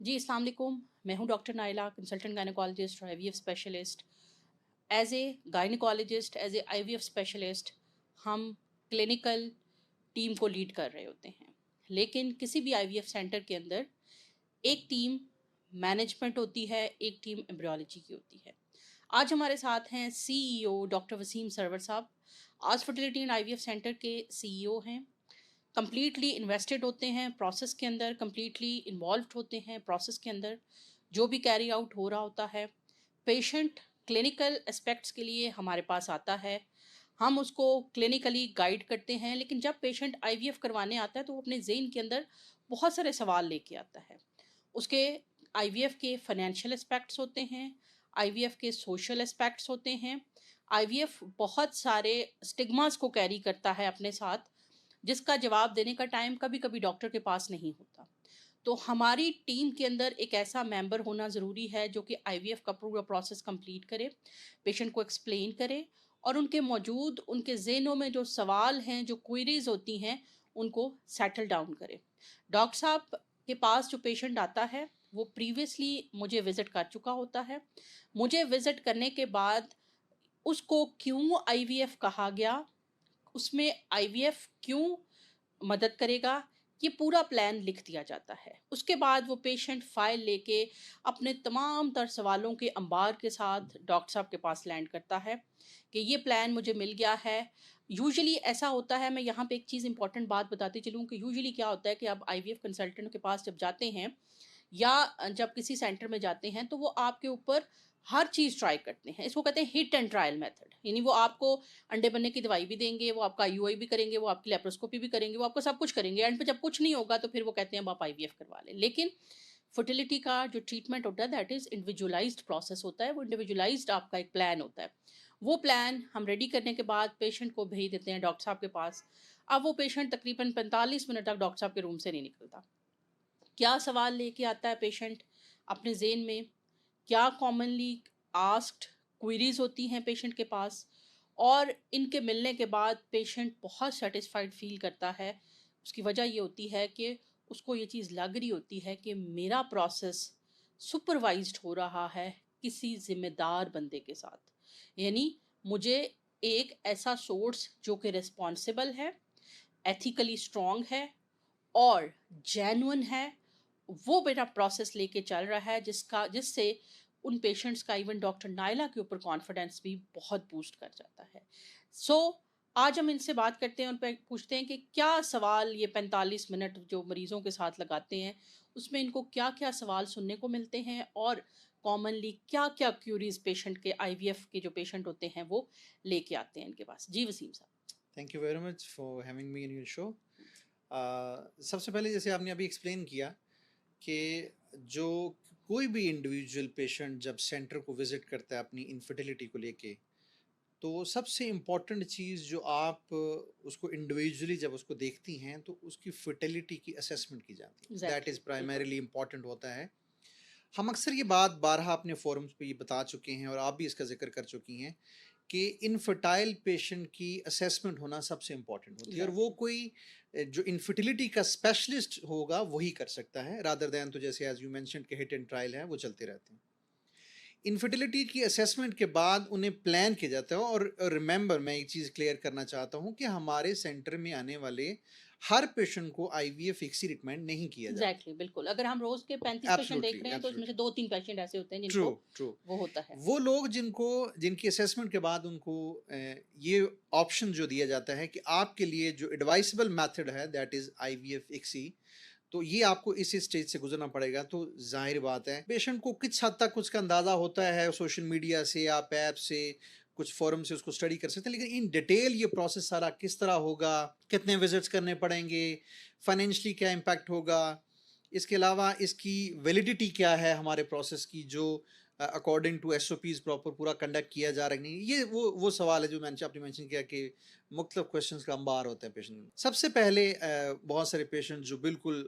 जी, अस्सलाम वालेकुम। मैं हूँ डॉक्टर नाइला, कंसल्टेंट गायनेकोलॉजिस्ट और IVF specialist. As a gynaecologist, as a IVF specialist, हम क्लिनिकल टीम को लीड कर रहे होते हैं। लेकिन किसी भी आईवीएफ सेंटर के अंदर एक टीम मैनेजमेंट होती है, एक टीम एम्ब्रियोलॉजी की होती है। आज हमारे साथ हैं सीईओ डॉक्टर वसीम सरवर साहब। आज फर्टिलिटी एंड आईवीएफ सेंटर के सीईओ हैं। कंप्लीटली इन्वेस्टेड होते हैं प्रोसेस के अंदर, कंप्लीटली इन्वॉल्व्ड होते हैं प्रोसेस के अंदर, जो भी कैरी आउट हो रहा होता है। पेशेंट क्लिनिकल एस्पेक्ट्स के लिए हमारे पास आता है, हम उसको क्लिनिकली गाइड करते हैं। लेकिन जब पेशेंट आईवीएफ करवाने आता है तो वो अपने ज़हन के अंदर बहुत सारे सवाल लेके आता है। उसके आईवीएफ के फाइनेंशियल एस्पेक्ट्स होते हैं, आईवीएफ के सोशल एस्पेक्ट्स होते हैं। आईवीएफ बहुत सारे स्टिग्मास को कैरी करता है अपने साथ, जिसका जवाब देने का टाइम कभी कभी डॉक्टर के पास नहीं होता। तो हमारी टीम के अंदर एक ऐसा मेंबर होना ज़रूरी है जो कि आईवीएफ का पूरा प्रोसेस कंप्लीट करे, पेशेंट को एक्सप्लेन करे और उनके मौजूद उनके ज़हनों में जो सवाल हैं, जो क्वेरीज होती हैं, उनको सेटल डाउन करे। डॉक्टर साहब के पास जो पेशेंट आता है वो प्रीवियसली मुझे विज़िट कर चुका होता है। मुझे विज़िट करने के बाद उसको क्यों आईवीएफ कहा गया, उसमें आईवीएफ क्यों मदद करेगा, ये पूरा प्लान लिख दिया जाता है। उसके बाद वो पेशेंट फ़ाइल लेके अपने तमाम तर सवालों के अंबार के साथ डॉक्टर साहब के पास लैंड करता है कि ये प्लान मुझे मिल गया है। यूजुअली ऐसा होता है, मैं यहाँ पे एक चीज़ इंपॉर्टेंट बात बताती चलूँ कि यूजुअली क्या होता है कि आप आईवीएफ कंसल्टेंट के पास जब जाते हैं या जब किसी सेंटर में जाते हैं तो वो आपके ऊपर हर चीज़ ट्राई करते हैं। इसको कहते हैं हिट एंड ट्रायल मेथड। यानी वो आपको अंडे बनने की दवाई भी देंगे, वो आपका आईयूआई भी करेंगे, वो आपकी लेप्रोस्कोपी भी करेंगे, वो आपका सब कुछ करेंगे। एंड पे जब कुछ नहीं होगा तो फिर वो कहते हैं अब आप आईवीएफ करवा लें। लेकिन फर्टिलिटी का जो ट्रीटमेंट होता है दैट इज़ इंडिविजुअलाइज्ड प्रोसेस होता है। वो इंडिविजुअलाइज्ड आपका एक प्लान होता है। वो प्लान हम रेडी करने के बाद पेशेंट को भेज देते हैं डॉक्टर साहब के पास। अब वो पेशेंट तकरीबन 45 मिनट तक डॉक्टर साहब के रूम से नहीं निकलता। क्या सवाल लेके आता है पेशेंट अपने ज़हन में, क्या कॉमनली आस्क्ड क्वेरीज होती हैं पेशेंट के पास, और इनके मिलने के बाद पेशेंट बहुत सेटिस्फाइड फील करता है। उसकी वजह ये होती है कि उसको ये चीज़ लग रही होती है कि मेरा प्रोसेस सुपरवाइज्ड हो रहा है किसी ज़िम्मेदार बंदे के साथ। यानी मुझे एक ऐसा सोर्स जो कि रिस्पॉन्सिबल है, एथिकली स्ट्रॉन्ग है और जेन्युइन है, वो मेरा प्रोसेस लेके चल रहा है, जिससे उन पेशेंट्स का, इवन डॉक्टर नायला के ऊपर कॉन्फिडेंस भी बहुत बूस्ट कर जाता है। आज हम इनसे बात करते हैं, उन पे पूछते हैं कि क्या सवाल ये 45 मिनट जो मरीज़ों के साथ लगाते हैं, उसमें इनको क्या-क्या सवाल सुनने को मिलते हैं और कॉमनली क्या-क्या क्यूरीज़ पेशेंट के, आईवीएफ के जो पेशेंट होते हैं वो लेके आते हैं इनके पास। जी वसीम साहब। Thank you very much for having me in your show. सबसे पहले जैसे आपने अभी एक्सप्लेन किया कि जो कोई भी इंडिविजुअल पेशेंट जब सेंटर को विज़िट करता है अपनी इनफर्टिलिटी को लेके, तो सबसे इम्पॉर्टेंट चीज़ जो आप उसको इंडिविजुअली जब उसको देखती हैं तो उसकी फर्टिलिटी की असेसमेंट की जाती है। दैट एग्ज़ैक्टली, इज़ बिल्कुल। प्राइमरीली इम्पॉर्टेंट होता है। हम अक्सर ये बात बारहा अपने फोरम्स पे ये बता चुके हैं और आप भी इसका ज़िक्र कर चुकी हैं कि इनफर्टाइल पेशेंट की असेसमेंट होना सबसे इम्पॉर्टेंट होती है और वो एग्ज़ैक्टली। कोई जो इनफर्टिलिटी का स्पेशलिस्ट होगा वही कर सकता है, रादर दैन तो जैसे एज यू मेंशन्ड के हिट एंड ट्रायल है वो चलते रहते हैं। इनफर्टिलिटी की असेसमेंट के बाद उन्हें प्लान किया जाता है और रिमेंबर मैं एक चीज़ क्लियर करना चाहता हूँ कि हमारे सेंटर में आने वाले हर पेशेंट को आईवीएफ फिक्स रिकमेंड नहीं किया जाता। एग्ज़ैक्टली, बिल्कुल। अगर हम रोज़ के 35 पेशेंट देख एब्सोल्युटली, रहे हैं तो उसमें से एब्सोल्युटली। 2-3 पेशेंट ऐसे होते हैं ट्रू, जिनको ट्रू। वो होता है। वो लोग जिनको जिनकी असेसमेंट के बाद उनको ये ऑप्शन जो दिया जाता है कि आपके लिए जो एडवाइसेबल मेथड है दैट इज़ आईवीएफ इक्सी, तो ये आपको इस स्टेज से गुजरना पड़ेगा। तो ज़ाहिर बात है पेशेंट को कुछ हद तक उसका अंदाज़ा होता है सोशल मीडिया से, आप ऐप से, कुछ फोरम से उसको स्टडी कर सकते हैं, लेकिन इन डिटेल ये प्रोसेस सारा किस तरह होगा, कितने विजिट्स करने पड़ेंगे, फाइनेंशियली क्या इम्पैक्ट होगा, इसके अलावा इसकी वैलिडिटी क्या है हमारे प्रोसेस की, जो अकॉर्डिंग टू एसओपीज प्रॉपर पूरा कंडक्ट किया जा रहा है नहीं, ये वो सवाल है जो मैंने आपने मेंशन किया कि मुख्तलिफ क्वेश्चंस का अंबार होता है पेशेंट। सबसे पहले बहुत सारे पेशेंट जो बिल्कुल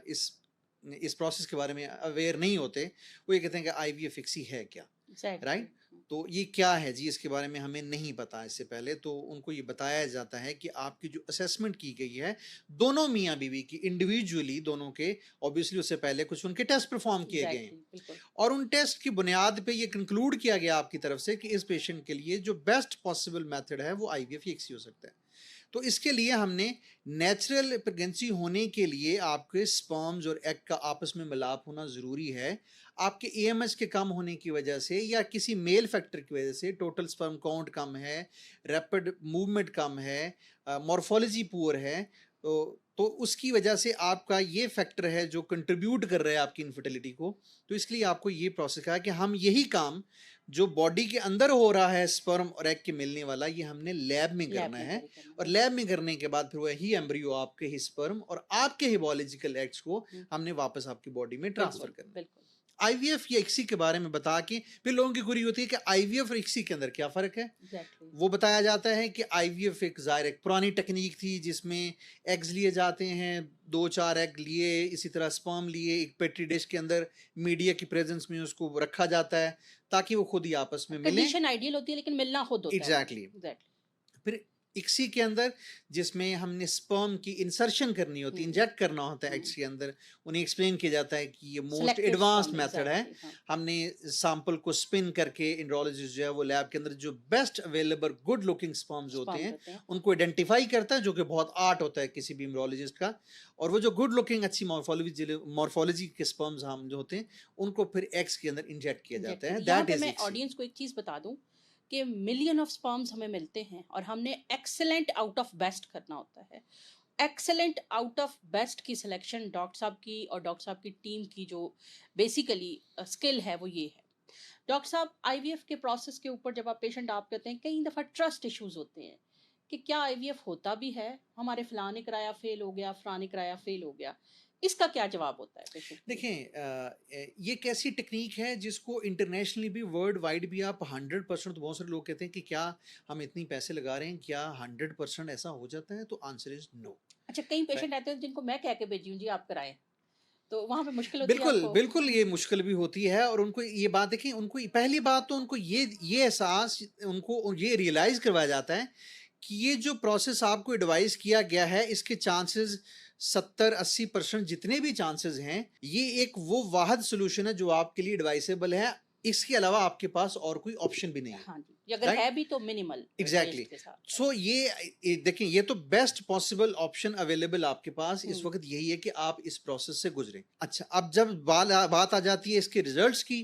इस प्रोसेस के बारे में अवेयर नहीं होते, वो ये कहते हैं कि आईवीएफ फिक्सी है क्या, एग्ज़ैक्टली। राइट? तो ये क्या है जी, इसके बारे में हमें नहीं पता इससे पहले, तो उनको ये बताया जाता है कि आपकी जो असेसमेंट की गई है दोनों मियाँ बीवी की इंडिविजुअली, दोनों के ऑब्वियसली उससे पहले कुछ उनके टेस्ट परफॉर्म किए गए हैं, बिल्कुल। और उन टेस्ट की बुनियाद पे ये कंक्लूड किया गया आपकी तरफ से कि इस पेशेंट के लिए जो बेस्ट पॉसिबल मेथड है वो आईवीएफ एक्सी हो सकता है। तो इसके लिए हमने नेचुरल प्रेगनेंसी होने के लिए आपके स्पर्म्स और एग का आपस में मिलाप होना ज़रूरी है। आपके एएमएच के कम होने की वजह से या किसी मेल फैक्टर की वजह से टोटल स्पर्म काउंट कम है, रैपिड मूवमेंट कम है, मॉर्फोलॉजी पुअर है, तो उसकी वजह से आपका ये फैक्टर है जो कंट्रीब्यूट कर रहा है आपकी इनफर्टिलिटी को। तो इसलिए आपको ये प्रोसेस कहा कि हम यही काम जो बॉडी के अंदर हो रहा है स्पर्म और एग के मिलने वाला, ये हमने लैब में करना है, और लैब में करने के बाद फिर वही एम्ब्रियो आपके ही स्पर्म और आपके ही बायोलॉजिकल एग्स को हमने वापस आपकी बॉडी में ट्रांसफर करना है। आईवीएफ या इक्सी के बारे में बता के फिर लोगों की क्वेरी होती है कि आईवीएफ और इक्सी के अंदर क्या फ़र्क है। वो बताया जाता है कि आईवीएफ एक ज़ाहिर एक पुरानी टेक्निक थी जिसमें एग्स लिए जाते हैं, 2-4 एग लिए, इसी तरह स्पर्म लिए, एक पेट्री डिश के अंदर मीडिया की प्रेजेंस में उसको रखा जाता है ताकि वो खुद ही आपस में मिलें। कंडीशन आइडियल होती है लेकिन मिलना खुद होता है। एग्जैक्टली। फिर इक्सी के अंदर जिसमें हमने स्पर्म की इंसर्शन करनी होती है, इंजेक्ट करना होता है एग्स के अंदर, उन्हें एक्सप्लेन किया जाता है कि ये मोस्ट एडवांस्ड मेथड है। हमने सैंपल को स्पिन करके एंड्रोलॉजिस्ट जो है वो लैब के अंदर जो best available good looking sperms होते हैं उनको आइडेंटिफाई करता है, जो कि बहुत आर्ट होता है किसी भी एंड्रोलॉजिस्ट का, और वो जो गुड लुकिंग अच्छी मॉर्फोलॉजी के स्पर्म्स हम जो होते हैं उनको फिर एग्स के अंदर इंजेक्ट किया जाता है। That is. मैं ऑडियंस को एक चीज बता दूं कि मिलियन ऑफ स्पर्म्स हमें मिलते हैं और हमने एक्सेलेंट आउट ऑफ बेस्ट करना होता है। एक्सेलेंट आउट ऑफ बेस्ट की सिलेक्शन डॉक्टर साहब की और डॉक्टर साहब की टीम की जो बेसिकली स्किल है वो ये है। डॉक्टर साहब, आईवीएफ के प्रोसेस के ऊपर जब आप पेशेंट आप कहते हैं, कई दफ़ा ट्रस्ट इश्यूज होते हैं कि क्या आईवीएफ होता भी है, हमारे फलाने कराया फेल हो गया, फलाने कराया फेल हो गया, इसका क्या जवाब होता है पेशेंट? देखें, ये एक ऐसी टेक्निक है जिसको इंटरनेशनली भी वर्ल्ड वाइड भी आप 100%, तो बहुत सारे लोग कहते हैं कि क्या हम इतनी पैसे लगा रहे हैं, क्या 100% ऐसा हो जाता है, तो आंसर इज नो। अच्छा, कई पेशेंट आते हैं जिनको मैं कह के भेजी हूँ जी आप कराएं, तो वहाँ पे मुश्किल होती है बिल्कुल आपको? बिल्कुल ये मुश्किल भी होती है, और उनको ये बात देखें, उनको पहली बात तो उनको ये एहसास, उनको ये रियलाइज करवाया जाता है कि ये जो प्रोसेस आपको एडवाइस किया गया है इसके चांसेस 70-80% जितने भी चांसेस हैं, ये एक वो वाहिद सोल्यूशन है जो आपके लिए एडवाइसेबल है। इसके अलावा आपके पास और कोई ऑप्शन भी नहीं है। हाँ जी, अगर है भी तो मिनिमल एग्जैक्टली। सो ये देखें, ये तो बेस्ट पॉसिबल ऑप्शन अवेलेबल आपके पास इस वक्त यही है कि आप इस प्रोसेस से गुजरें। अच्छा, अब जब बात आ जाती है इसके रिजल्ट्स की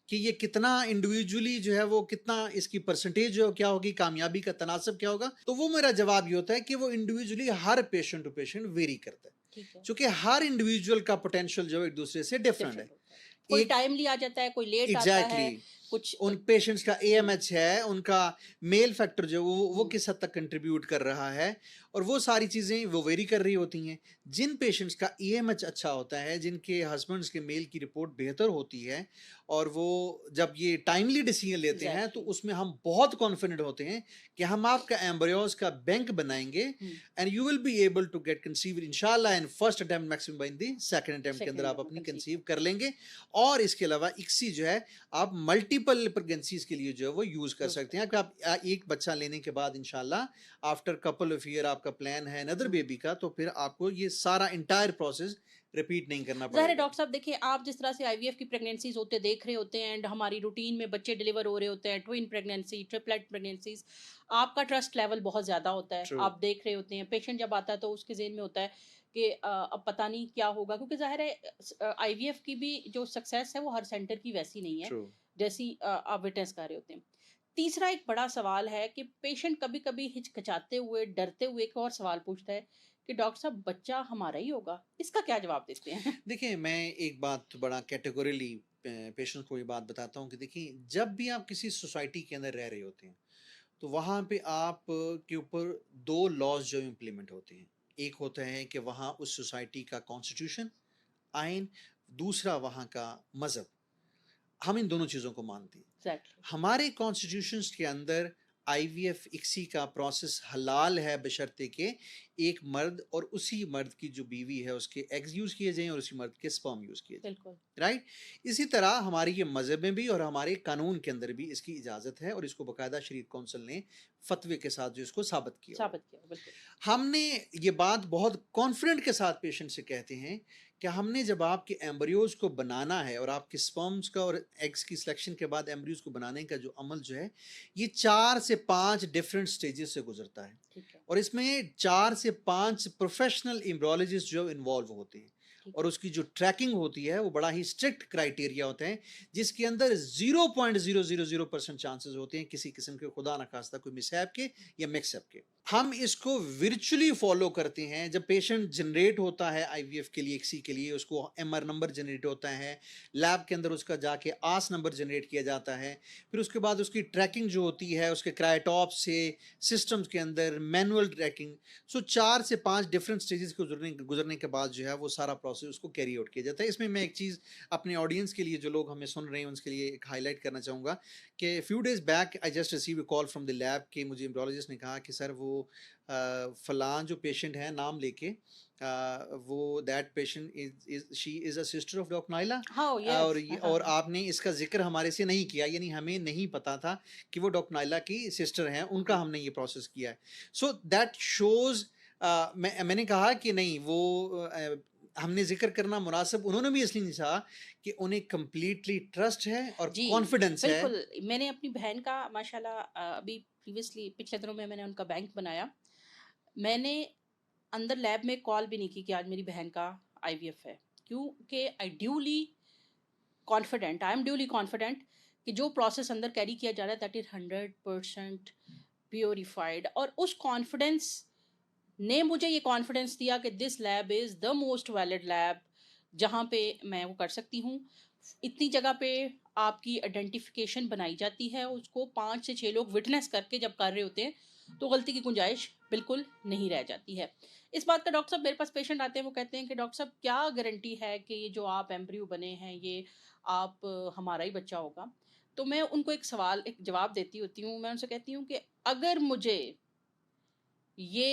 कि ये कितना इंडिविजुअली जो है वो कितना इसकी परसेंटेज जो क्या होगी, कामयाबी का तनासब क्या होगा, तो वो मेरा जवाब ये होता है कि वो इंडिविजुअली हर पेशेंट टू पेशेंट वेरी करता है, क्योंकि हर इंडिविजुअल का पोटेंशियल जो एक दूसरे से डिफरेंट है। कोई टाइमली आ जाता है, कोई लेट आता है, कुछ उन पेशेंट्स का एएमएच है, उनका मेल फैक्टर जो वो किस हद तक कंट्रीब्यूट कर रहा है, और वो सारी चीज़ें वो वेरी कर रही होती हैं। जिन पेशेंट्स का ईएमएच अच्छा होता है, जिनके हस्बैंड्स के मेल की रिपोर्ट बेहतर होती है, और वो जब ये टाइमली डिसीजन लेते हैं तो उसमें हम बहुत कॉन्फिडेंट होते हैं कि हम आपका एम्ब्रियोज का बैंक बनाएंगे and you will be able to get conceive इंशाल्लाह in first attempt, maximum by in the second attempt के अंदर आप अपनी कंसीव कर लेंगे। और इसके अलावा इक्सी जो है आप मल्टीपल प्रेगनेंसीज के लिए जो है वो यूज कर सकते हैं। आप एक बच्चा लेने के बाद इंशाल्लाह आफ्टर कपल ऑफ ईयर आपका प्लान है अनदर बेबी का, तो फिर आपको ये सारा इंटायर प्रोसेस रिपीट नहीं करना पड़ेगा। ज़ाहिर है डॉक्टर साहब, देखिए आप जिस तरह से आईवीएफ की प्रेगनेंसीज होते देख रहे होते हैं एंड हमारी रूटीन में बच्चे डिलीवर हो रहे होते हैं, ट्विन प्रेगनेंसी, ट्रिपलेट प्रेगनेंसीज, आपका ट्रस्ट लेवल बहुत ज़्यादा होता है। True. आप देख रहे होते हैं, पेशेंट जब आता है तो उसके ज़हन में होता है कि अब पता नहीं क्या होगा, क्योंकि ज़ाहिर है आईवीएफ की भी जो सक्सेस है वो हर सेंटर की वैसी नहीं है। True. जैसी आप विटनेस कर रहे होते हैं। तीसरा एक बड़ा सवाल है कि पेशेंट कभी कभी हिचकिचाते हुए, डरते हुए एक और सवाल पूछता है कि डॉक्टर साहब बच्चा हमारा ही होगा, इसका क्या जवाब देते हैं? देखिए, मैं एक बात बड़ा कैटेगोरिकली पेशेंट को ये बात बताता हूँ कि देखिए, जब भी आप किसी सोसाइटी के अंदर रह रहे होते हैं तो वहाँ पे आप के ऊपर दो लॉज जो इम्प्लीमेंट होते हैं। एक होता है कि वहाँ उस सोसाइटी का कॉन्स्टिट्यूशन, आइन, दूसरा वहाँ का मज़हब। हम इन दोनों चीज़ों को मानते हैं। Exactly. हमारे कॉन्स्टिट्यूशंस के अंदर आईवीएफ इक्सी का प्रोसेस हलाल है बशर्ते के एक मर्द और उसी मर्द की जो बीवी है उसके एग्स यूज़ किए जाएं और उसी मर्द के स्पर्म यूज़ किए जाएं, बिल्कुल राइट। इसी तरह हमारी ये मज़हब में भी और हमारे कानून के अंदर भी इसकी इजाज़त है और इसको बाकायदा शरीयत कौंसिल ने फतवे के साथ जो इसको साबित किया हुआ है। साबित किया बिल्कुल। हमने ये बात बहुत कॉन्फिडेंट के साथ पेशेंट से कहते हैं कि हमने जब आपके एम्ब्रियोज को बनाना है और आपके स्पर्म्स का और एग्स की सिलेक्शन के बाद एम्ब्रियोज को बनाने का जो अमल जो है ये 4 से 5 डिफरेंट स्टेजेस से गुजरता है ठीक है। और इसमें 4 से 5 प्रोफेशनल एम्ब्रियोलॉजिस्ट जो इन्वॉल्व होते हैं ठीक और उसकी जो ट्रैकिंग होती है वो बड़ा ही स्ट्रिक्ट क्राइटेरिया होते हैं जिसके अंदर 0.000% चांसेस होते हैं किसी किस्म के खुदा न खास्ता कोई मिसहैप के या मिक्सअप के। हम इसको वर्चुअली फॉलो करते हैं। जब पेशेंट जनरेट होता है आईवीएफ के लिए इक्सी के लिए उसको एमआर नंबर जनरेट होता है, लैब के अंदर उसका जाके आस नंबर जनरेट किया जाता है, फिर उसके बाद उसकी ट्रैकिंग जो होती है उसके क्रायोटॉप से सिस्टम्स के अंदर मैनुअल ट्रैकिंग। सो 4 से 5 डिफरेंट स्टेजेस को गुजरने के बाद जो है वो सारा प्रोसेस उसको कैरी आउट किया जाता है। इसमें मैं एक चीज़ अपने ऑडियंस के लिए जो लोग हमें सुन रहे हैं उनके लिए एक हाईलाइट करना चाहूँगा कि few days back I just receive a call from the lab कि मुझे एम्ब्रियोलॉजिस्ट ने कहा कि सर वो फलां जो पेशेंट है नाम लेके वो that patient is she is a sister of doctor Naila हाँ और यस और आपने इसका जिक्र हमारे से नहीं किया, यानी हमें नहीं पता था कि वो डॉक्टर नाइला की सिस्टर हैं, उनका हमने ये प्रोसेस किया है। सो दैट शोज़ मैंने कहा कि नहीं वो हमने जिक्र करना मुनासिब उन्होंने भी इसलिए नहीं चाहा कि उन्हें कंप्लीटली ट्रस्ट है और जी कॉन्फिडेंस है। बिल्कुल। मैंने अपनी बहन का माशाल्लाह अभी प्रीवियसली पिछले दिनों में मैंने उनका बैंक बनाया। मैंने अंदर लैब में कॉल भी नहीं की कि आज मेरी बहन का आईवीएफ है, क्योंकि आई एम ड्यूली कॉन्फिडेंट कि जो प्रोसेस अंदर कैरी किया जा रहा है दैट इज 100% प्योरीफाइड। और उस कॉन्फिडेंस ने मुझे ये कॉन्फिडेंस दिया कि this lab is the most valid lab जहाँ पे मैं वो कर सकती हूँ। इतनी जगह पे आपकी आइडेंटिफिकेशन बनाई जाती है, उसको 5 से 6 लोग विटनेस करके जब कर रहे होते हैं तो गलती की गुंजाइश बिल्कुल नहीं रह जाती है। इस बात का डॉक्टर साहब मेरे पास पेशेंट आते हैं, वो कहते हैं कि डॉक्टर साहब क्या गारंटी है कि ये जो आप एम्ब्रियो बने हैं ये आप हमारा ही बच्चा होगा। तो मैं उनको एक जवाब देती होती हूँ। मैं उनसे कहती हूँ कि अगर मुझे ये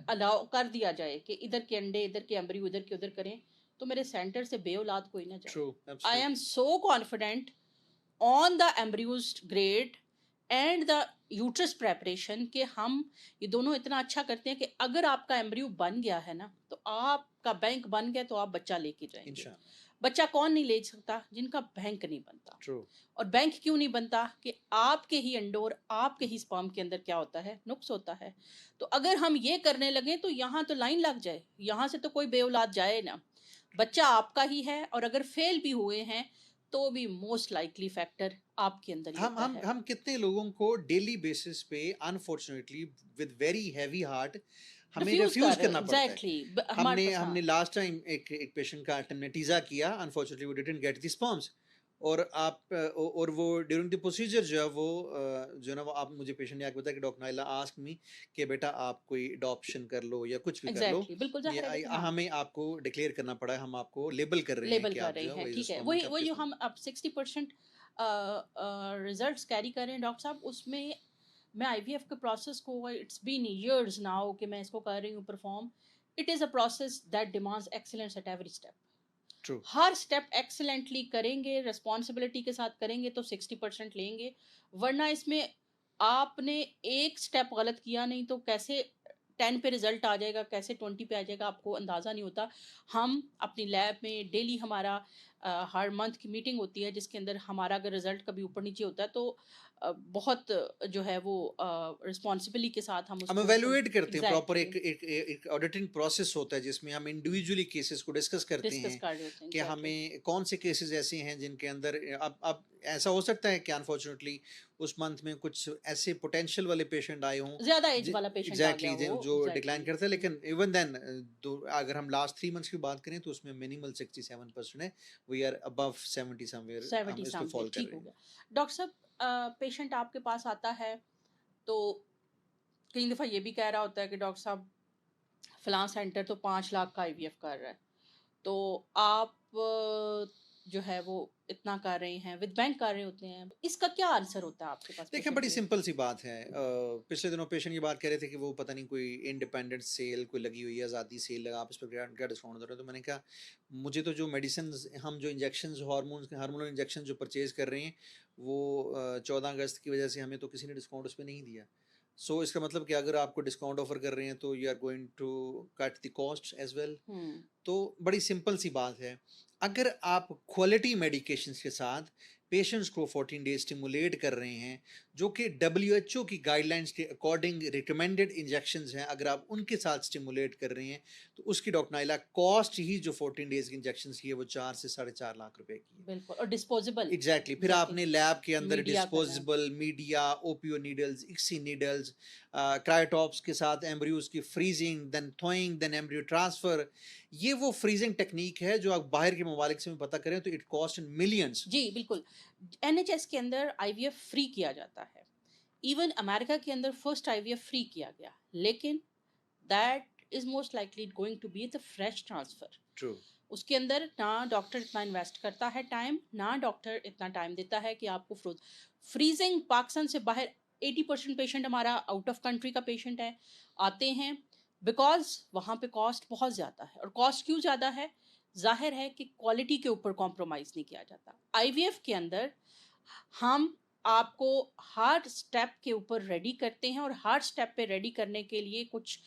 अलाउ कर दिया जाए कि इधर के अंडे इधर के एम्ब्रियो इधर के उधर करें तो मेरे सेंटर से बे औलाद कोई ना जाए। True, I am absolutely. So confident on the embryos grade and the uterus preparation कि हम ये दोनों इतना अच्छा करते हैं कि अगर आपका एम्ब्रियो बन गया है ना तो आपका बैंक बन गया तो आप बच्चा लेके जाएंगे। इंशाल्लाह। बच्चा कौन नहीं ले सकता? जिनका बैंक नहीं बनता। ट्रू। और बैंक क्यों नहीं बनता? कि आपके ही अंडों और आपके ही स्पर्म के अंदर क्या होता है? नुक्स होता है। तो अगर हम ये करने लगे तो यहाँ तो लाइन लग जाए, यहाँ से तो कोई बे औलाद जाए ना। बच्चा आपका ही है और अगर फेल भी हुए हैं तो भी मोस्ट लाइकली फैक्टर आपके अंदर ही हम होता हम है। हम कितने लोगों को डेली बेसिस पे unfortunately with very heavy heart हमें रिफ्यूज रिफ्यूज कर रहे करना पड़ता है। एग्जैक्टली हमारे हमने पास। हाँ हमने लास्ट टाइम एक पेशेंट का हमने टीजा किया, अनफॉर्चुनेटली वो डिडंट गेट द स्पर्म्स और और वो ड्यूरिंग द प्रोसीजर जो है वो जो है ना वो आप मुझे पेशेंट ने आके बताया कि डॉक्टर नाइला आस्क मी कि बेटा आप कोई अडॉप्शन कर लो या कुछ भी कर लो, एग्जैक्टली बिल्कुल ये जाहिर है। लेकिन हाँ हमें आपको डिक्लेयर करना पड़ा है, हम आपको लेबल कर रहे हैं लेबल कि कर आप रहे जो है हैं, वो इज ठीक है। स्पर्म वही के वही आपके जो स्पर्म। हम अब 60% रिजल्ट्स कैरी कर रहे हैं डॉक्टर साहब, उसमें मैं आईवीएफ के प्रोसेस को इट्स बीन इयर्स नाउ कि मैं इसको कर रही हूँ perform. It is a process that demands excellence at every step. True. Her step excellently करेंगे, रिस्पॉन्सिबिलिटी के साथ करेंगे तो 60% लेंगे। वरना इसमें आपने एक स्टेप गलत किया नहीं तो कैसे 10 पे रिजल्ट आ जाएगा, कैसे 20 पे आ जाएगा, आपको अंदाज़ा नहीं होता। हम अपनी लैब में डेली हमारा हर मंथ की मीटिंग होती है जिसके अंदर हमारा अगर रिजल्ट कभी ऊपर नीचे होता है तो बहुत जो है वो रिस्पॉन्सिबिलिटी के साथ हम हम उसको एवेलुएट करते हैं, प्रॉपर एग्जैक्टली एक ऑडिटिंग प्रोसेस होता है जिसमें हम इंडिविजुअली केसेस को डिस्कस करते डिस्कस हैं कर रहे होते हैं। कि एग्जैक्टली हमें कौन से केसेस ऐसे हैं जिनके अंदर अब ऐसा हो सकता है कि अनफॉर्चुनेटली उस मंथ में कुछ ऐसे पोटेंशियल वाले पेशेंट आए हों ज़्यादा एज वाला पेशेंट आ गया एग्जैक्टली हो। जो डिक्लाइन एग्जैक्टली करते हैं, लेकिन इवन देन अगर हम लास्ट 3 मंथ्स की बात करें तो उसमें मिनिमल 67% है, वी आर अबव 70 समवेयर, 70 हम इस पे समथिंग फॉल कर ठीक रहे हो हैं। गया। डॉक्टर साहब पेशेंट आपके पास आता है तो कई दफ़ा ये भी कह रहा होता है कि डॉक्टर साहब फलां सेंटर तो 5 लाख का आईवीएफ कर रहा है। तो आप जो है वो इतना कर रहे हैं, विद बैंक कर रहे होते हैं, इसका क्या आंसर होता है आपके पास देखिए पेशेंट बड़ी के? सिंपल सी बात है। पिछले दिनों पेशेंट ये बात कह रहे थे कि वो पता नहीं कोई इंडिपेंडेंट सेल कोई लगी हुई है, आज़ादी सेल लगा, आप इस पर क्या क्या डिस्काउंट दे रहे हो। तो मैंने कहा मुझे तो जो मेडिसिन हम जो इंजेक्शन हार्मोनल इंजेक्शन जो परचेज कर रहे हैं वो 14 अगस्त की वजह से हमें तो किसी ने डिस्काउंट उस पर नहीं दिया। सो इसका मतलब कि अगर आपको डिस्काउंट ऑफर कर रहे हैं तो you are going to cut the cost as well. Hmm. तो बड़ी सिंपल सी बात है, अगर आप क्वालिटी मेडिकेशंस के साथ पेशेंट्स को 14 डेज स्टिमुलेट कर रहे हैं जो कि WHO की गाइडलाइंस के अकॉर्डिंग रिकमेंडेड इंजेक्शंस हैं, अगर आप उनके साथ स्टिमुलेट कर रहे हैं तो उसकी डॉक्टर नाइला कॉस्ट ही जो 14 डेज की इंजेक्शंस की है वो 4 से 4.5 लाख रुपए की है। बिल्कुल, और डिस्पोजेबल एग्जैक्टली फिर जाके आपने लैब के अंदर मीडिया करना है। Disposable media, OPU needles, ICSI needles, cryotops के साथ एम्ब्रियोज की freezing, then thawing, then embryo transfer. ये वो फ्रीजिंग टेक्निक है जो आप बाहर के ममालिक से भी पता करें तो इट कॉस्ट इन मिलियंस। जी बिल्कुल, NHS के अंदर IVF फ्री किया जाता है, इवन अमेरिका के अंदर फर्स्ट IVF फ्री किया गया, लेकिन that is most likely going to be the fresh transfer. True. उसके अंदर ना डॉक्टर इतना इन्वेस्ट करता है टाइम, ना डॉक्टर इतना टाइम देता है कि आपको फ्रीजिंग। पाकिस्तान से बाहर 80% पेशेंट हमारा आउट ऑफ कंट्री का पेशेंट है, आते हैं बिकॉज वहाँ पे कॉस्ट बहुत ज़्यादा है। और कॉस्ट क्यों ज़्यादा है? जाहिर है कि क्वालिटी के ऊपर कॉम्प्रोमाइज़ नहीं किया जाता। IVF के अंदर हम आपको हर स्टेप के ऊपर रेडी करते हैं, और हर स्टेप पे रेडी करने के लिए कुछ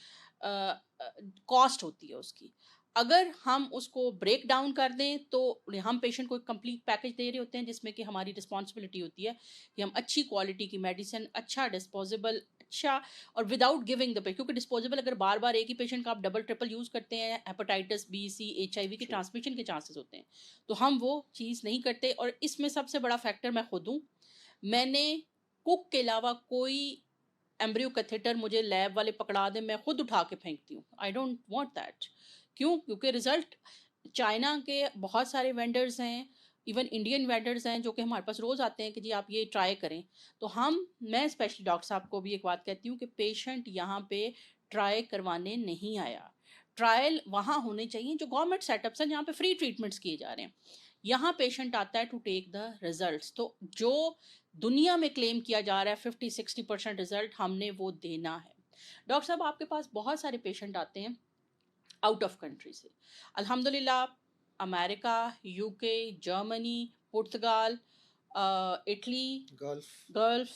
कॉस्ट होती है उसकी। अगर हम उसको ब्रेक डाउन कर दें तो हम पेशेंट को एक कंप्लीट पैकेज दे रहे होते हैं, जिसमें कि हमारी रिस्पॉन्सिबिलिटी होती है कि हम अच्छी क्वालिटी की मेडिसिन, अच्छा डिस्पोजेबल, अच्छा, और विदाउट गिविंग द पे, क्योंकि डिस्पोजेबल अगर बार बार एक ही पेशेंट का आप डबल ट्रिपल यूज़ करते हैं, हेपेटाइटिस B, C, HIV के True. ट्रांसमिशन के चांसेस होते हैं। तो हम वो चीज़ नहीं करते, और इसमें सबसे बड़ा फैक्टर मैं खुद हूँ। मैंने कुक के अलावा कोई एम्ब्रियो कैथेटर मुझे लैब वाले पकड़ा दें, मैं खुद उठा के फेंकती हूँ। I don't want that. क्यों? क्योंकि रिजल्ट, चाइना के बहुत सारे वेंडर्स हैं, इवन इंडियन वेंडर्स हैं जो कि हमारे पास रोज़ आते हैं कि जी आप ये ट्राई करें। तो मैं स्पेशली डॉक्टर साहब को भी एक बात कहती हूँ कि पेशेंट यहाँ पे ट्राई करवाने नहीं आया। ट्रायल वहाँ होने चाहिए जो गवर्नमेंट सेटअप्स हैं, जहाँ पे फ्री ट्रीटमेंट्स किए जा रहे हैं। यहाँ पेशेंट आता है टू टेक द रिजल्ट्स। तो जो दुनिया में क्लेम किया जा रहा है 50-60% रिजल्ट, हमने वो देना है। डॉक्टर साहब, आपके पास बहुत सारे पेशेंट आते हैं आउट ऑफ कंट्री से। अल्हम्दुलिल्लाह, अमेरिका, UK, जर्मनी, पुर्तगाल, Italy, Gulf. Gulf,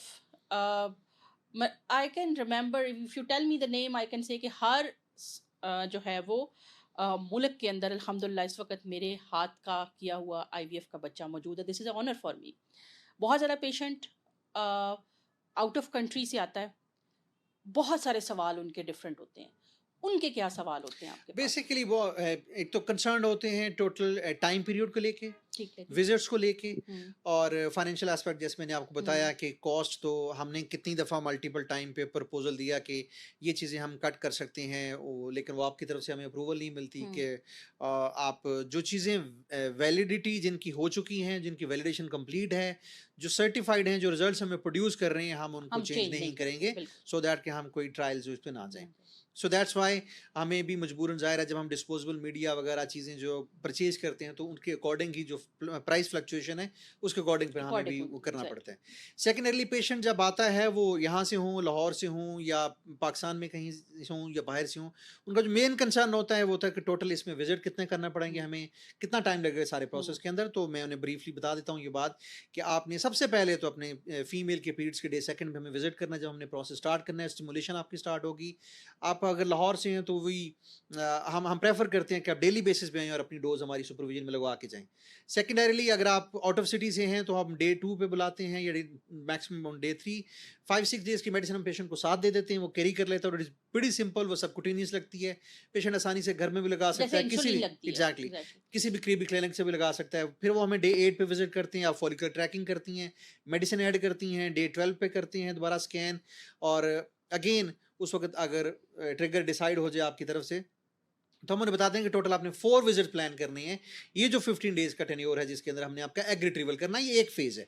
I can remember, if you tell me the name I can say कि हर जो है वो मुल्क के अंदर अल्हम्दुलिल्लाह इस वक्त मेरे हाथ का किया हुआ IVF का बच्चा मौजूद है। This is a honour for me. बहुत ज़्यादा पेशेंट आउट ऑफ कंट्री से आता है, बहुत सारे सवाल उनके डिफरेंट होते हैं। उनके क्या सवाल होते हैं आपके पास? बेसिकली वो एक तो कंसर्न होते हैं टोटल टाइम पीरियड को लेके, ठीक है जी। विजिट्स को लेके, हम्म, और फाइनेंशियल एस्पेक्ट जैसे मैंने आपको बताया कि कॉस्ट तो हमने कितनी दफ़ा मल्टीपल टाइम पे प्रपोजल दिया कि ये चीज़ें हम कट कर सकते हैं, लेकिन वो आपकी तरफ से हमें अप्रूवल नहीं मिलती कि आप जो चीज़ें वैलिडिटी जिनकी हो चुकी हैं, जिनकी वैलिडेशन कंप्लीट है, जो सर्टिफाइड हैं, जो रिजल्ट्स हमें प्रोड्यूस कर रहे हैं, हम उनको हम चेंज नहीं करेंगे बिल्कुल। सो दैट कि हम कोई ट्रायल्स उस पर ना जाएं। हम्म, सो दैट्स वाई हमें भी मजबूरन ज़ाहिर है जब हम डिस्पोजेबल मीडिया वगैरह चीज़ें जो परचेज करते हैं तो उनके अकॉर्डिंग ही जो प्राइस फ्लक्चुएशन है उसके अकॉर्डिंग फिर हमें भी वो करना पड़ता है। सेकेंडरली पेशेंट जब आता है वो यहाँ से हों, लाहौर से हों, या पाकिस्तान में कहीं से हों, या बाहर से हों, उनका जो मेन कंसर्न होता है वो होता है कि टोटल इसमें विजिट कितने करना पड़ेंगे, हमें कितना टाइम लगेगा सारे प्रोसेस के अंदर। तो मैं उन्हें ब्रीफली बता देता हूँ ये बात कि आपने सबसे पहले तो अपने फीमेल के पीरियड्स के डे सेकंड पे हमें विजिट करना है। जब हमने प्रोसेस स्टार्ट करना है, स्टिमुलेशन आपकी स्टार्ट होगी। आप अगर लाहौर से हैं तो वही हम प्रेफर करते हैं कि आप डेली बेसिस पे आएँ और अपनी डोज हमारी सुपरविजन में लगवा के जाएं। सेकेंडरीली अगर आप आउट ऑफ सिटी से हैं तो हम डे 2 पे बुलाते हैं, या मैक्सिमम डे 3, 5-6 डेज की मेडिसिन हम पेशेंट को साथ दे देते हैं, वो कैरी कर लेता है। और इट इज़ प्रीटी सिंपल, वो सबकुटेनियस लगती है, पेशेंट आसानी से घर में भी लगा सकता जैसे है, किसी इंसुलिन भी लगती है। Exactly exactly. किसी भी करीबी क्लिनिक से भी लगा सकता है। फिर वो हमें डे 8 पे विजिट करते हैं, आप फॉलिकुलर ट्रैकिंग करती हैं, मेडिसिन ऐड करती हैं, डे 12 पे करती हैं दोबारा स्कैन, और अगेन उस वक्त अगर ट्रिगर डिसाइड हो जाए आपकी तरफ से तो हम उन्हें बताते हैं कि टोटल आपने 4 विजिट प्लान करनी है। ये जो 15 डेज का टेन्योर है जिसके अंदर हमने आपका एग रिट्रीवल करना है, ये एक फेज है।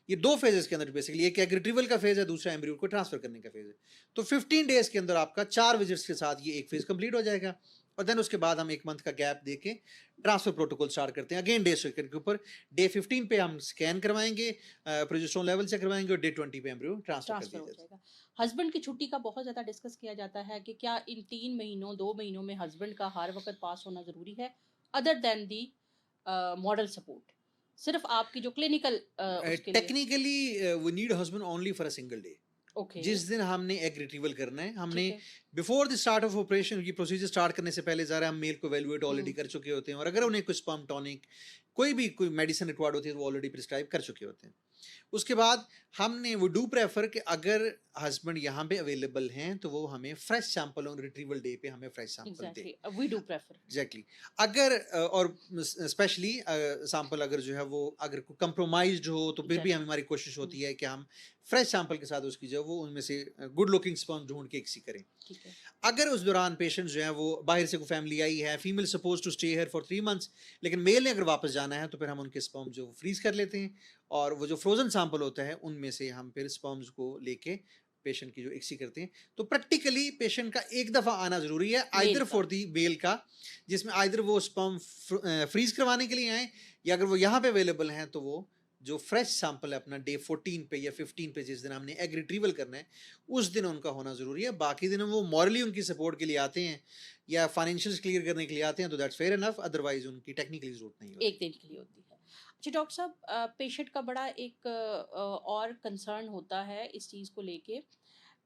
ये 2 फेजेस के अंदर बेसिकली, एक एग रिट्रीवल का फेज है, दूसरा एम्ब्रियो को ट्रांसफर करने का फेज है। तो 15 डेज के अंदर आपका 4 विजिट्स के साथ ये एक फेज कंप्लीट हो जाएगा, और देन उसके बाद हम 1 मंथ का गैप देके ट्रांसफर प्रोटोकॉल स्टार्ट करते हैं अगेन डे सेकंड के ऊपर। डे 15 पे हम स्कैन करवाएंगे, प्रोजेस्टेरोन लेवल चेक करवाएंगे, और डे 20 पे एम्ब्रियो ट्रांसफर कर ट्रांसफर दिया हो जाएगा। जाएगा। हस्बैंड की छुट्टी का बहुत ज़्यादा डिस्कस किया जाता है कि क्या इन 3 महीनों 2 महीनों में हस्बैंड का हर वक्त पास होना ज़रूरी है, other than the model support, सिर्फ आपकी जो क्लिनिकल उसके लिए? Technically we need husband only for a single day. Okay, जिस दिन हमने एग रिट्रीवल करना है, हमने ठीक है। Before the start of operation, ये प्रोसीजर स्टार्ट करने से पहले ज़रा हम मेल को एवेलुएट ऑलरेडी हुँ, कर चुके होते हैं, और अगर उन्हें कुछ स्पर्म टॉनिक कोई मेडिसिन रिक्वायर्ड होती है तो वो ऑलरेडी प्रिस्क्राइब कर चुके होते हैं। उसके बाद हमने वो डू प्रेफर कि अगर हस्बैंड यहाँ पे अवेलेबल हैं तो वो हमें fresh sample on retrieval day पे हमें फ्रेश सैंपल दें। Exactly, we do prefer. Exactly अगर और स्पेशली सैंपल अगर जो है वो अगर कंप्रोमाइज्ड हो तो फिर भी एग्ज़ैक्टली। हमारी कोशिश हुँ, होती है कि हम फ्रेश सैंपल के साथ उसकी जो है वो उनमें से गुड लुकिंग स्पर्म ढूंढ के एक्सी करें। ठीक है। अगर उस दौरान पेशेंट जो है वो बाहर से कोई फैमिली आई है, female suppose to stay here for 3 months, लेकिन मेल ने अगर वापस जाना है तो फिर हम उनके स्पर्म जो फ्रीज कर लेते हैं, और वो जो फ्रोजन सैंपल होता है उनमें से हम फिर स्पर्म्स को लेके पेशेंट की जो एक्सी करते हैं। तो प्रैक्टिकली पेशेंट का एक दफ़ा आना ज़रूरी है, मेल आइदर का। फॉर दी मेल का, जिसमें आइदर वो स्पर्म फ्रीज करवाने के लिए आए, या अगर वो यहाँ पे अवेलेबल हैं तो वो जो फ्रेश सैंपल है अपना डे 14 पे या 15 पे जिस दिन हमने एग रिट्रीवल करना है उस दिन उनका होना ज़रूरी है। बाकी दिन वो मॉरली उनकी सपोर्ट के लिए आते हैं या फाइनेंशियल क्लियर करने के लिए आते हैं तो दैट्स फेयर इनफ, अदरवाइज उनकी टेक्निकली ज़रूरत नहीं एक होती। दिन के लिए होती है। अच्छा डॉक्टर साहब, पेशेंट का बड़ा एक और कंसर्न होता है इस चीज़ को लेके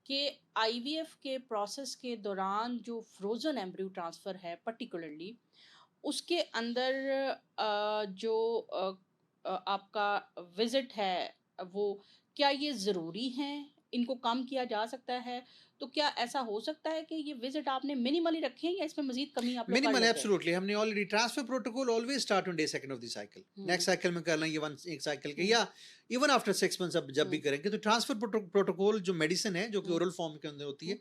कि आईवीएफ के प्रोसेस के दौरान जो फ्रोज़न एम्ब्रियो ट्रांसफ़र है पर्टिकुलरली, उसके अंदर जो आपका विज़िट है, वो क्या ये ज़रूरी हैं? इनको कम किया जा सकता है? तो क्या ऐसा हो सकता है कि ये विज़िट आपने मिनिमल ही रखे हैं या इसमें मज़ीद कमी आप लोग कर मिनिमल लेते हैं? एब्सोल्युटली, हमने already transfer protocol always start on day second of the cycle. Next hmm, cycle में कर लेंगे वन एक साइकिल के, हुँ, या इवन आफ्टर 6 मंथ्स अब जब भी हुँ, करेंगे तो ट्रांसफर प्रोटोकॉल जो मेडिसिन है जो कि हुँ, ओरल फॉर्म के अंदर होती हुँ, है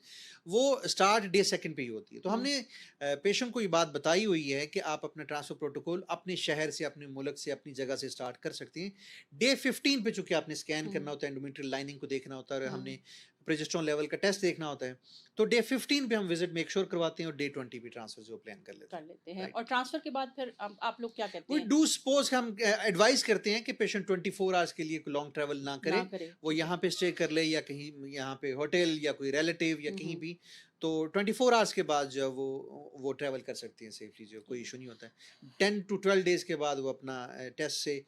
वो स्टार्ट डे सेकंड पे ही होती है। तो हुँ, हमने पेशेंट को ये बात बताई हुई है कि आप अपना ट्रांसफर प्रोटोकॉल अपने शहर से, अपने मुल्क से, अपनी जगह से स्टार्ट कर सकते हैं। डे 15 पे चूंकि आपने स्कैन करना हुँ, होता है, एंडोमेट्रियल लाइनिंग को देखना होता है, और हुँ। हमने प्रोजेस्टेरोन लेवल का टेस्ट देखना होता है, तो डे 15 पे हम विजिट मेक श्योर करवाते हैं, और डे 20 पे ट्रांसफर जो प्लान कर लेते कर हैं। लेते हैं, और राइट। ट्रांसफ़र के बाद फिर आप लोग क्या कहते वी हैं? डू सपोज, हम एडवाइस करते हैं कि पेशेंट 24 आवर्स के लिए लॉन्ग ट्रैवल ना ना करे, करें, वो ठीक है। यहाँ पे स्टे कर ले या कहीं यहाँ पे होटल या कोई रिलेटिव या हुँ, कहीं हुँ, भी। तो 24 आवर्स के बाद जो है वो ट्रैवल कर सकती हैं सेफली, जो कोई ठीक है। इशू नहीं होता है। 10 to 12 डेज के बाद वो अपना टेस्ट से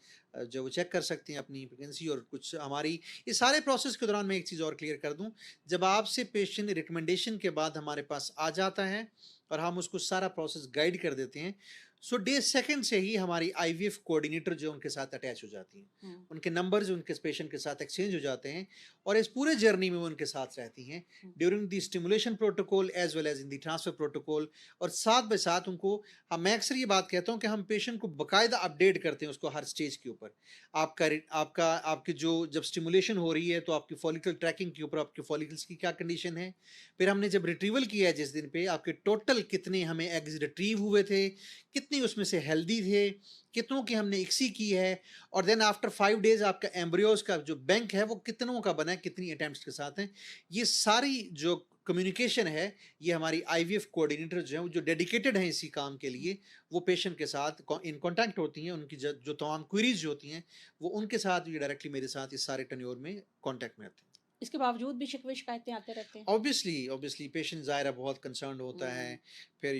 जो वो चेक कर सकती हैं अपनी प्रेगनेंसी, और कुछ हमारी ये सारे प्रोसेस के दौरान मैं एक चीज़ और क्लियर कर दूं, जब आपसे पेशेंट रिकमेंडेशन के बाद हमारे पास आ जाता है और हम उसको सारा प्रोसेस गाइड कर देते हैं, सो डे सेकंड से ही हमारी आईवीएफ कोऑर्डिनेटर जो उनके साथ अटैच हो जाती हैं, हुँ, उनके नंबर्स उनके पेशेंट के साथ एक्सचेंज हो जाते हैं, और इस पूरे जर्नी में वो उनके साथ रहती हैं हुँ। During the stimulation protocol as well as in the transfer protocol. और साथ बाय साथ उनको मैं अक्सर ये बात कहता हूँ कि हम पेशेंट को बाकायदा अपडेट करते हैं उसको हर स्टेज के ऊपर। आपका आपकी जो जब स्टिमुलेशन हो रही है तो आपकी फॉलिकल ट्रैकिंग के ऊपर आपके फॉलिकल्स की क्या कंडीशन है, फिर हमने जब रिट्रीवल किया है जिस दिन पे आपके टोटल कितने हमें एग्स रिट्रीव हुए थे, कितनी उसमें से हेल्दी थे, कितनों की हमने इक्सी की है, और देन आफ्टर 5 डेज आपका एम्ब्रियोज का जो बैंक है वो कितनों का बना है, कितनी अटेम्प्ट्स के साथ हैं। ये सारी जो कम्युनिकेशन है, ये हमारी आईवीएफ कोऑर्डिनेटर जो है वो जो डेडिकेटेड हैं इसी काम के लिए, वो पेशेंट के साथ इन कांटेक्ट होती हैं, उनकी जो तमाम क्वेरीज जो होती हैं वो उनके साथ, ये डायरेक्टली मेरे साथ इस सारे टन्योर में कांटेक्ट में आते हैं। इसके बावजूद भी शिकवे शिकायतें आते रहते हैं? ऑब्वियसली पेशेंट ज़ाहिर है बहुत कंसर्न होता है। हुँ, फिर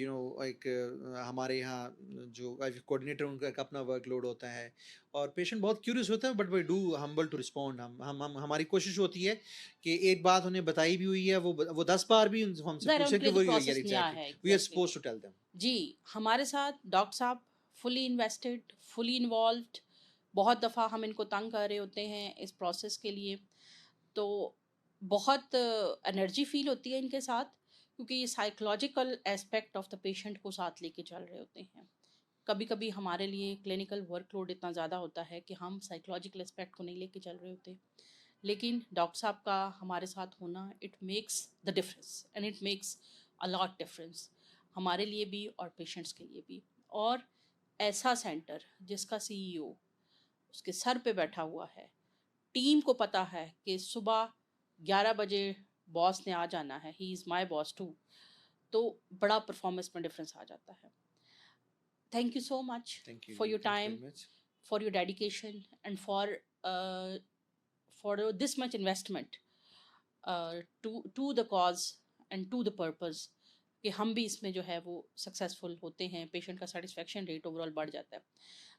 एक हमारे यहाँ जो कोऑर्डिनेटर उनका एक अपना वर्कलोड होता है, और पेशेंट बहुत क्यूरियस होता है, but we do humble to respond. हम हमारी कोशिश होती है कि एक बात उन्हें बताई भी हुई है, वो 10 बार भी हमसे ज़ाहिर है पूछे उनके कि लिए तो वो प्रोसेस नया एग्जैक्टली है, we are exactly. Suppose to tell them. जी, हमारे साथ डॉक्टर साहब फुली इन्वेस्टेड, फुली इन्वॉल्व्ड, बहुत दफ़ा हम इनको तंग कर रहे होते हैं इस प्रोसेस के लिए, तो बहुत एनर्जी फ़ील होती है इनके साथ, क्योंकि ये psychological aspect of the patient को साथ लेके चल रहे होते हैं। कभी-कभी हमारे लिए क्लिनिकल वर्कलोड इतना ज़्यादा होता है कि हम साइकोलॉजिकल एस्पेक्ट को नहीं लेके चल रहे होते। लेकिन डॉक्टर साहब का हमारे साथ होना, it makes the difference and it makes a lot difference, हमारे लिए भी और पेशेंट्स के लिए भी। और ऐसा सेंटर जिसका सीईओ उसके सर पे बैठा हुआ है, टीम को पता है कि सुबह 11 बजे बॉस ने आ जाना है, he is my boss too, तो बड़ा परफॉर्मेंस में डिफरेंस आ जाता है। Thank you so much thank you for जी, your thank you time, very much. for your dedication, and for this much investment to the cause and to the purpose, कि हम भी इसमें जो है वो सक्सेसफुल होते हैं, पेशेंट का सेटिस्फेक्शन रेट ओवरऑल बढ़ जाता है।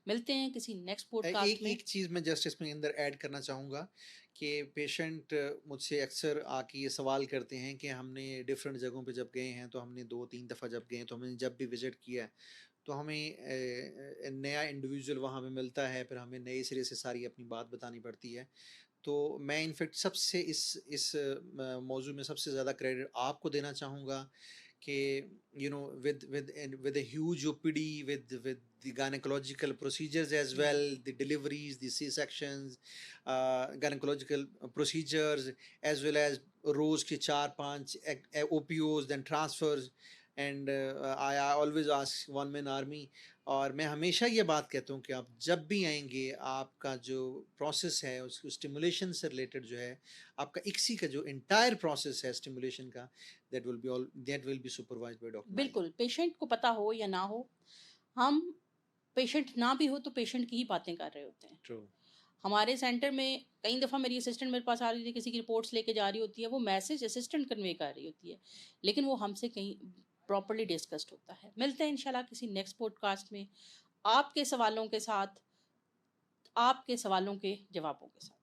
मिलते हैं किसी नेक्स्ट पॉडकास्ट एक में। एक चीज़ मैं जस्ट इसमें अंदर ऐड करना चाहूँगा कि पेशेंट मुझसे अक्सर आके ये सवाल करते हैं कि हमने डिफरेंट जगहों पे जब गए हैं, तो हमने 2-3 दफ़ा जब गए हैं, तो हमने जब भी विज़िट किया है, तो हमें नया इंडिविजुअल वहाँ पे मिलता है, फिर हमें नए सिरे से सारी अपनी बात बतानी पड़ती है। तो मैं इनफैक्ट सबसे इस मौजू में सबसे ज़्यादा क्रेडिट आपको देना चाहूँगा कि with a huge OPD, with the gynecological procedures as well, the deliveries, the C-sections, gynecological procedures, as well as रोज के 4-5 OPOs, then transfers, and I always ask one man army, और मैं हमेशा ये बात कहता हूँ कि आप जब भी आएंगे, आपका जो प्रोसेस है उसको स्टिमुलेशन से रिलेटेड जो है, आपका इक्सी का जो इंटायर प्रोसेस है स्टिमुलेशन का, that will be supervised by Dr. Naila. बिल्कुल, पेशेंट को पता हो या ना हो, हम पेशेंट ना भी हो तो पेशेंट की ही बातें कर रहे होते हैं। True. हमारे सेंटर में कई दफ़ा मेरी असिस्टेंट मेरे पास आ रही थी, किसी की रिपोर्ट्स लेके जा रही होती है, वो मैसेज असिस्टेंट कन्वे कर रही होती है, लेकिन वो हमसे कहीं प्रॉपर्ली डिस्कस्ड होता है। मिलते हैं इंशाल्लाह किसी नेक्स्ट पॉडकास्ट में, आपके सवालों के साथ, आपके सवालों के जवाबों के साथ।